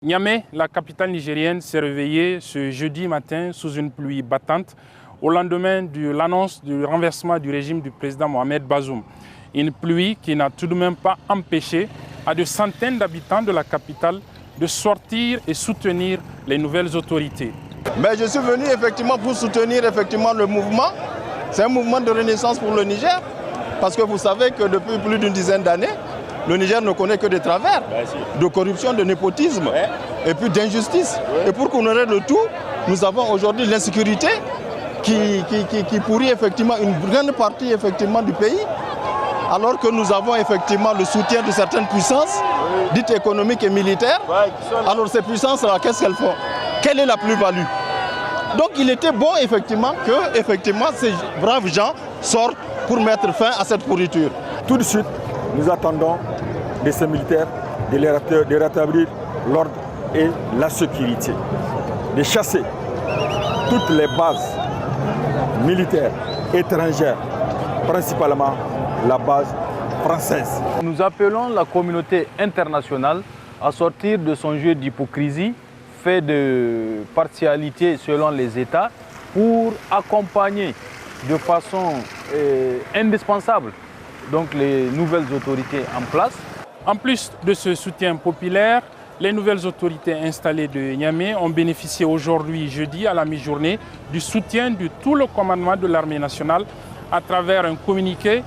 Niamey, la capitale nigérienne, s'est réveillée ce jeudi matin sous une pluie battante au lendemain de l'annonce du renversement du régime du président Mohamed Bazoum. Une pluie qui n'a tout de même pas empêché à de centaines d'habitants de la capitale de sortir et soutenir les nouvelles autorités. Mais je suis venu effectivement pour soutenir le mouvement. C'est un mouvement de renaissance pour le Niger. Parce que vous savez que depuis plus d'une dizaine d'années, le Niger ne connaît que des travers, de corruption, de népotisme et puis d'injustice. Et pour qu'on arrête le tout, nous avons aujourd'hui l'insécurité qui pourrit effectivement une grande partie effectivement du pays. Alors que nous avons effectivement le soutien de certaines puissances, dites économiques et militaires. Alors ces puissances-là, qu'est-ce qu'elles font? Quelle est la plus-value? Donc il était bon effectivement que ces braves gens sortent pour mettre fin à cette pourriture. Tout de suite, nous attendons de ces militaires de rétablir l'ordre et la sécurité, de chasser toutes les bases militaires étrangères, principalement la base française. Nous appelons la communauté internationale à sortir de son jeu d'hypocrisie, fait de partialité selon les États, pour accompagner de façon indispensable donc les nouvelles autorités en place. En plus de ce soutien populaire, les nouvelles autorités installées de Niamey ont bénéficié aujourd'hui, jeudi, à la mi-journée, du soutien de tout le commandement de l'armée nationale à travers un communiqué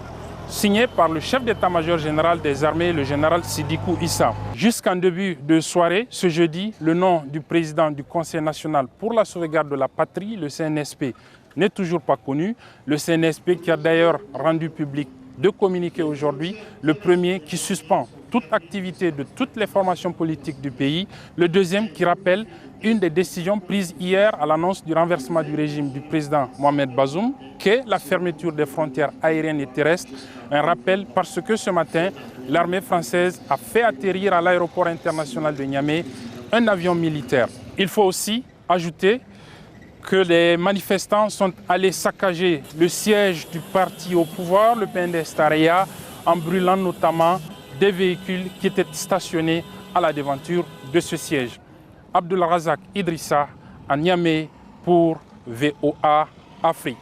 signé par le chef d'état-major général des armées, le général Sidikou Issa. Jusqu'en début de soirée, ce jeudi, le nom du président du Conseil national pour la sauvegarde de la patrie, le CNSP, n'est toujours pas connu. Le CNSP qui a d'ailleurs rendu public deux communiqués aujourd'hui. Le premier qui suspend toute activité de toutes les formations politiques du pays. Le deuxième qui rappelle une des décisions prises hier à l'annonce du renversement du régime du président Mohamed Bazoum, qu'est la fermeture des frontières aériennes et terrestres. Un rappel parce que ce matin, l'armée française a fait atterrir à l'aéroport international de Niamey un avion militaire. Il faut aussi ajouter que les manifestants sont allés saccager le siège du parti au pouvoir, le PNDS-Taraya, en brûlant notamment des véhicules qui étaient stationnés à la devanture de ce siège. Abdulrazak Idrissa à Niamey pour VOA Afrique.